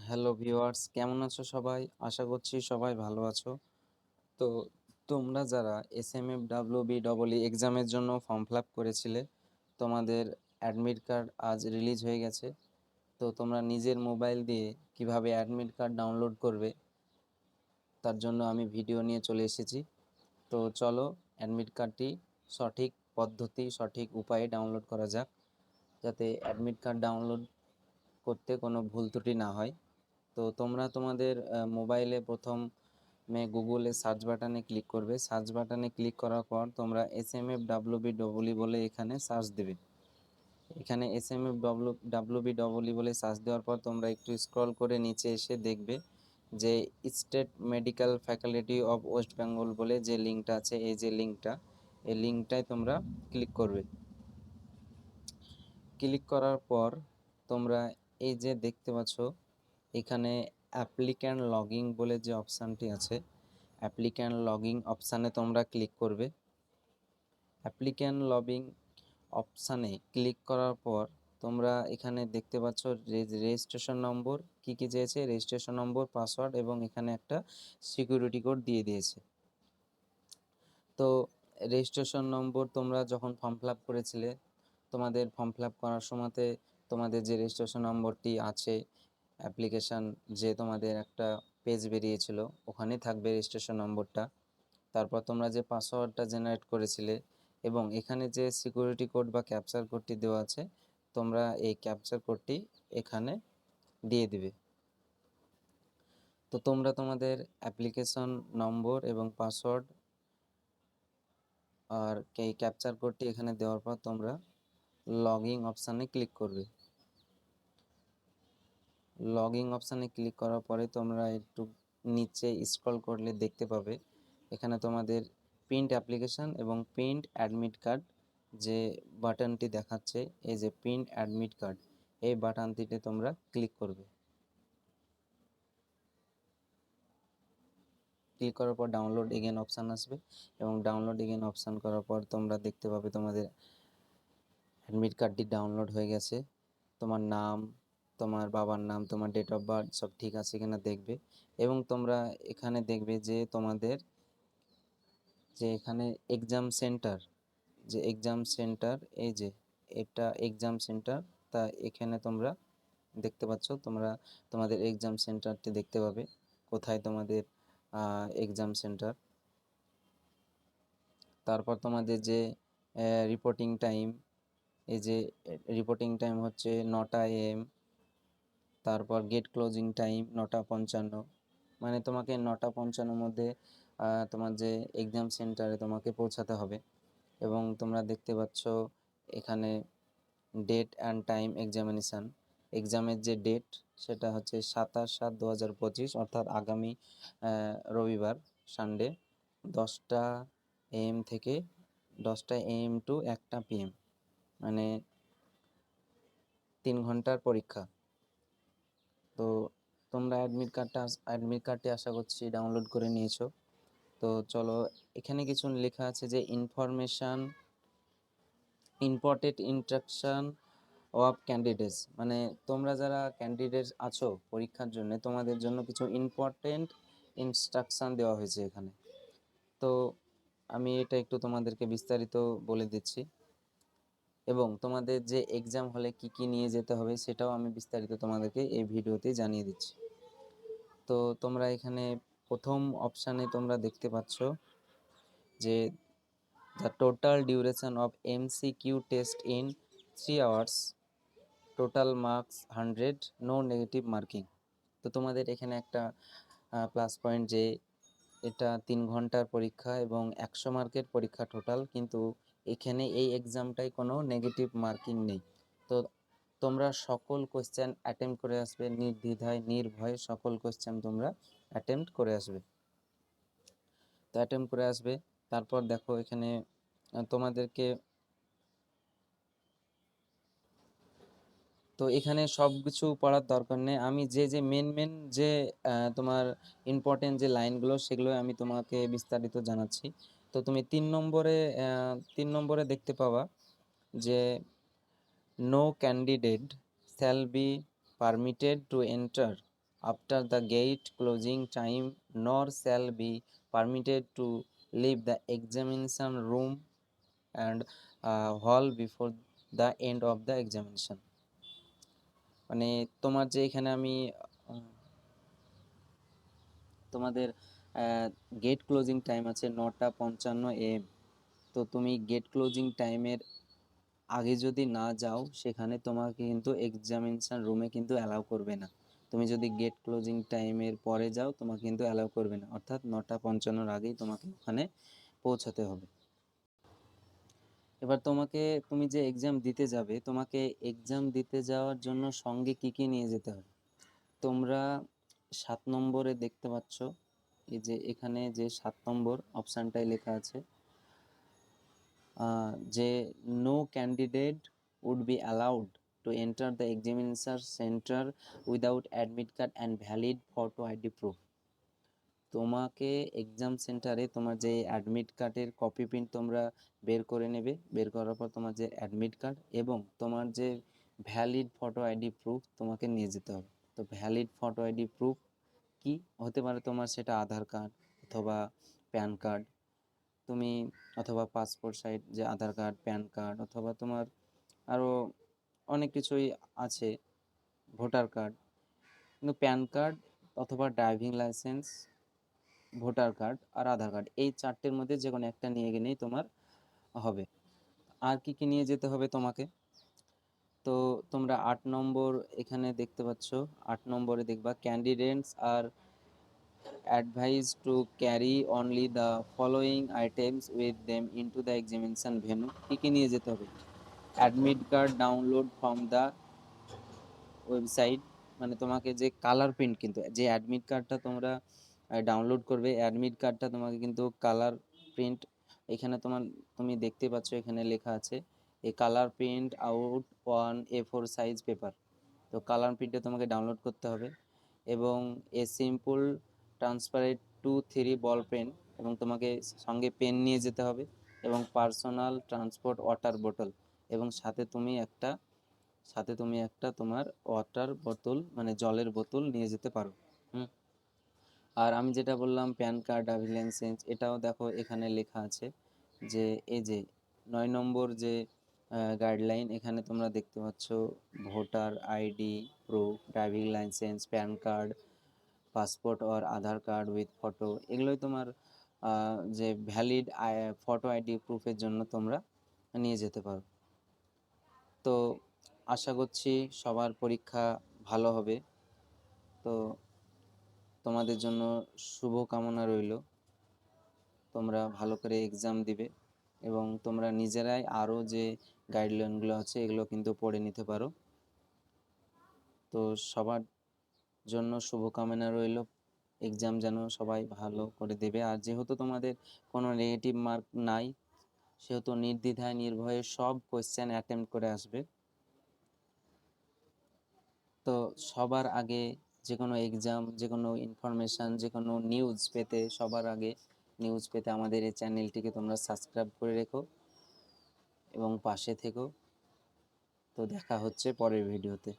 Hello viewers, কেমন আছো সবাই? আশা করছি সবাই ভালো আছো। তো তোমরা যারা SMFWBEE এক্সামের জন্য ফর্ম ফিল আপ করেছিলে, তোমাদের অ্যাডমিট কার্ড আজ রিলিজ হয়ে গেছে। তো তোমরা নিজের মোবাইল দিয়ে কিভাবে অ্যাডমিট কার্ড ডাউনলোড করবে তার জন্য আমি ভিডিও নিয়ে চলে এসেছি। তো চলো অ্যাডমিট কার্ডটি সঠিক পদ্ধতি, সঠিক উপায়ে ডাউনলোড করা যাক, যাতে অ্যাডমিট কার্ড ডাউনলোড করতে কোনো ভুল ত্রুটি না হয়। তো তোমরা তোমাদের মোবাইলে প্রথমে গুগলে সার্চ বাটনে ক্লিক করবে। সার্চ বাটনে ক্লিক করার পর তোমরা SMFWBEE বলে এখানে সার্চ দেবে। এখানে SMFWBEE বলে সার্চ দেওয়ার পর তোমরা একটু স্ক্রল করে নিচে এসে দেখবে যে state medical faculty of West Bengal বলে যে লিঙ্কটা আছে, এই যে লিঙ্কটা, এই লিঙ্কটায় তোমরা ক্লিক করবে। ক্লিক করার পর তোমরা এই যে দেখতে পাচ্ছ এখানে অ্যাপ্লিক্যান্ট লগইন বলে যে অপশানটি আছে, অ্যাপ্লিক্যান্ট লগইন অপশানে তোমরা ক্লিক করবে। অ্যাপ্লিক্যান্ট লগইন অপশানে ক্লিক করার পর তোমরা এখানে দেখতে পাচ্ছ রেজিস্ট্রেশন নম্বর কী কী চেয়েছে, রেজিস্ট্রেশন নম্বর, পাসওয়ার্ড এবং এখানে একটা সিকিউরিটি কোড দিয়ে দিয়েছে। তো রেজিস্ট্রেশন নম্বর তোমরা যখন ফর্ম ফিল আপ করেছিলে, তোমাদের ফর্ম ফিল আপ করার সময়তে তোমাদের যে রেজিস্ট্রেশন নম্বরটি আছে, অ্যাপ্লিকেশান যে তোমাদের একটা পেজ বেরিয়েছিল ওখানেই থাকবে রেজিস্ট্রেশন নম্বরটা। তারপর তোমরা যে পাসওয়ার্ডটা জেনারেট করেছিলে এবং এখানে যে সিকিউরিটি কোড বা ক্যাপচার কোডটি দেওয়া আছে, তোমরা এই ক্যাপচার কোডটি এখানে দিয়ে দিবে। তো তোমরা তোমাদের অ্যাপ্লিকেশন নম্বর এবং পাসওয়ার্ড আর এই ক্যাপচার কোডটি এখানে দেওয়ার পর তোমরা লগইন অপশানে ক্লিক করবে। লগইন অপশানে ক্লিক করার পরে তোমরা একটু নিচে স্ক্রল করলে দেখতে পাবে এখানে তোমাদের প্রিন্ট অ্যাপ্লিকেশান এবং প্রিন্ট অ্যাডমিট কার্ড যে বাটনটি দেখাচ্ছে, এই যে প্রিন্ট অ্যাডমিট কার্ড, এই বাটনটিতে তোমরা ক্লিক করবে। ক্লিক করার পর ডাউনলোড এগেন অপশান আসবে এবং ডাউনলোড এগেন অপশান করার পর তোমরা দেখতে পাবে তোমাদের অ্যাডমিট কার্ডটি ডাউনলোড হয়ে গেছে। তোমার নাম, তোমার বাবার নাম, তোমার ডেট অফ বার্থ সব ঠিক আছে কিনা দেখবে এবং তোমরা এখানে দেখবে যে তোমাদের যে এখানে এক্সাম সেন্টার, যে এক্সাম সেন্টার, এই যে এটা এক্সাম সেন্টার, তা এখানে তোমরা দেখতে পাচ্ছ, তোমরা তোমাদের এক্সাম সেন্টারটি দেখতে পাবে কোথায় তোমাদের এক্সাম সেন্টার। তারপর তোমাদের যে রিপোর্টিং টাইম, এই যে রিপোর্টিং টাইম হচ্ছে 9টা AM। তারপর গেট ক্লোজিং টাইম 9টা 55, মানে তোমাকে 9টা 55 মধ্যে তোমার যে এক্সাম সেন্টারে তোমাকে পৌঁছাতে হবে। এবং তোমরা দেখতে পাচ্ছ এখানে ডেট অ্যান্ড টাইম এক্সামিনেশান, এক্সামের যে ডেট সেটা হচ্ছে 27/7/2025, অর্থাৎ আগামী রবিবার, সানডে, 10টা AM থেকে 10টা AM টু 1টা PM, মানে 3 ঘন্টার পরীক্ষা। তো তোমরা অ্যাডমিট কার্ডটি আশা করছি ডাউনলোড করে নিয়েছো। তো চলো, এখানে কিছু লেখা আছে যে ইম্পর্টেন্ট ইনস্ট্রাকশন অফ ক্যান্ডিডেটস, মানে তোমরা যারা ক্যান্ডিডেট আছো পরীক্ষার জন্য, তোমাদের জন্য কিছু ইম্পর্টেন্ট ইনস্ট্রাকশান দেওয়া হয়েছে এখানে। তো আমি এটা একটু তোমাদেরকে বিস্তারিত বলে দিচ্ছি এবং তোমাদের যে এক্সাম হলে কি কি নিয়ে যেতে হবে সেটাও আমি বিস্তারিত তোমাদেরকে এই ভিডিওতে জানিয়ে দিচ্ছি। তো তোমরা এখানে প্রথম অপশানে তোমরা দেখতে পাচ্ছ যে the total duration of MCQ test in 3 hours, total marks 100, no negative marking. তো তোমাদের এখানে একটা প্লাস পয়েন্ট যে এটা 3 ঘন্টার পরীক্ষা এবং 100 মার্কের পরীক্ষা টোটাল, কিন্তু এখানে এই এক্সামটায় কোনো নেগেটিভ মার্কিং নেই। তো তোমরা সকল কোশ্চেন অ্যাটেম্প্ট করে আসবে, নির্দ্বিধায় নির্ভয়ে সকল কোশ্চেন তোমরা অ্যাটেম্প্ট করে আসবে। তো অ্যাটেম্প্ট করে আসবে, তারপর দেখো এখানে তোমাদেরকে, তো এখানে সব কিছু পড়ার দরকার নেই, আমি যে যে মেন যে তোমার ইম্পর্টেন্ট যে লাইনগুলো সেগুলো আমি তোমাকে বিস্তারিত জানাচ্ছি। তো তুমি 3 নম্বরে দেখতে পাবা যে no candidate shall be permitted to enter after the gate closing time, nor shall be permitted to leave the examination room and hall before the end of the examination. মানে তোমার যে এখানে আমি আহ, তোমাদের গেট ক্লোজিং টাইম আছে 9:55 AM। তো তুমি gate closing টাইমের আগে যদি না যাও সেখানে তোমাকে কিন্তু এক্সামিনেশন রুমে কিন্তু অ্যালাউ করবে না। তুমি যদি গেট ক্লোজিং টাইমের পরে যাও তোমাকে কিন্তু অ্যালাউ করবে না, অর্থাৎ 9:55 আগেই তোমাকে ওখানে পৌঁছাতে হবে। এবার তুমি যে এক্সাম দিতে যাবে, তোমাকে এক্সাম দিতে যাওয়ার জন্য সঙ্গে কি কি নিয়ে যেতে হবে। তোমরা 7 নম্বরে দেখতে পাচ্ছ, এই যে এখানে যে 7 নম্বর অপশানটায় লেখা আছে যে no candidate would be allowed to enter the examination centre without admit card and valid photo ID proof. তোমাকে এক্সাম সেন্টারে তোমার যে অ্যাডমিট কার্ডের কপি প্রিন্ট তোমরা বের করে নেবে, বের করার পর তোমার যে অ্যাডমিট কার্ড এবং তোমার যে ভ্যালিড ফটো আইডি প্রুফ তোমাকে নিয়ে যেতে হবে। তো ভ্যালিড ফটো আইডি প্রুফ কি হতে পারে, তোমার সেটা আধার কার্ড অথবা প্যান কার্ড, তুমি অথবা পাসপোর্ট সাইজ যে আধার কার্ড, প্যান কার্ড, অথবা তোমার আরও অনেক কিছুই আছে, ভোটার কার্ড। কিন্তু প্যান কার্ড অথবা ড্রাইভিং লাইসেন্স, ভোটার কার্ড আর আধার কার্ড, এই 4টের মধ্যে যে কোনো একটা নিয়ে গেলেই তোমার হবে। আর কি কি নিয়ে যেতে হবে তোমাকে, তো তোমরা 8 নম্বর এখানে দেখতে পাচ্ছ। 8 নম্বরে দেখবা candidates are advised to carry only the following items with them into the examination venue। কি কি নিয়ে যেতে হবে, admit card download from the website, মানে তোমাকে যে কালার প্রিন্ট, কিন্তু যে অ্যাডমিট কার্ডটা তোমরা ডাউনলোড করবে, অ্যাডমিট কার্ডটা তোমাকে কিন্তু কালার প্রিন্ট, এখানে তুমি দেখতে পাচ্ছ এখানে লেখা আছে a colour print out on A4 size paper. তো কালার প্রিন্টটা তোমাকে ডাউনলোড করতে হবে এবং a simple transparent 2-3 ball pen, এবং তোমাকে সঙ্গে পেন নিয়ে যেতে হবে এবং পার্সোনাল ট্রান্সপোর্ট ওয়াটার বোতল, এবং সাথে তুমি একটা তোমার ওয়াটার বোতল মানে জলের বোতল নিয়ে যেতে পারো। আর আমি যেটা বললাম প্যান কার্ড, ড্রাইভিং লাইসেন্স, এটাও দেখো এখানে লেখা আছে যে এই যে 9 নম্বর যে গাইডলাইন, এখানে তোমরা দেখতে পাচ্ছ voter ID proof, driving licence, PAN card, passport আর আধার কার্ড উইথ ফটো, এগুলোই তোমার যে ভ্যালিড ফটো আইডি প্রুফের জন্য তোমরা নিয়ে যেতে পারো। তো আশা করছি সবার পরীক্ষা ভালো হবে। তো তোমাদের জন্য শুভ কামনা রইল, তোমরা ভালো করে এক্সাম দিবে এবং তোমরা নিজেরাই আরও যে গাইডলাইনগুলো আছে এগুলো কিন্তু পড়ে নিতে পারো। তো সবার জন্য শুভকামনা রইল, এক্সাম যেন সবাই ভালো করে দেবে। আর যেহেতু তোমাদের কোনো নেগেটিভ মার্ক নাই সেহেতু নির্দ্বিধায় নির্ভয়ে সব কোয়েশ্চেন অ্যাটেম্প্ট করে আসবে। তো সবার আগে যে কোনো এক্সাম, যে কোনো ইনফরমেশান, যে কোনো সবার আগে নিউজ পেতে আমাদের এই চ্যানেলটিকে তোমরা সাবস্ক্রাইব করে রেখো এবং পাশে থেকো। তো দেখা হচ্ছে পরের ভিডিওতে।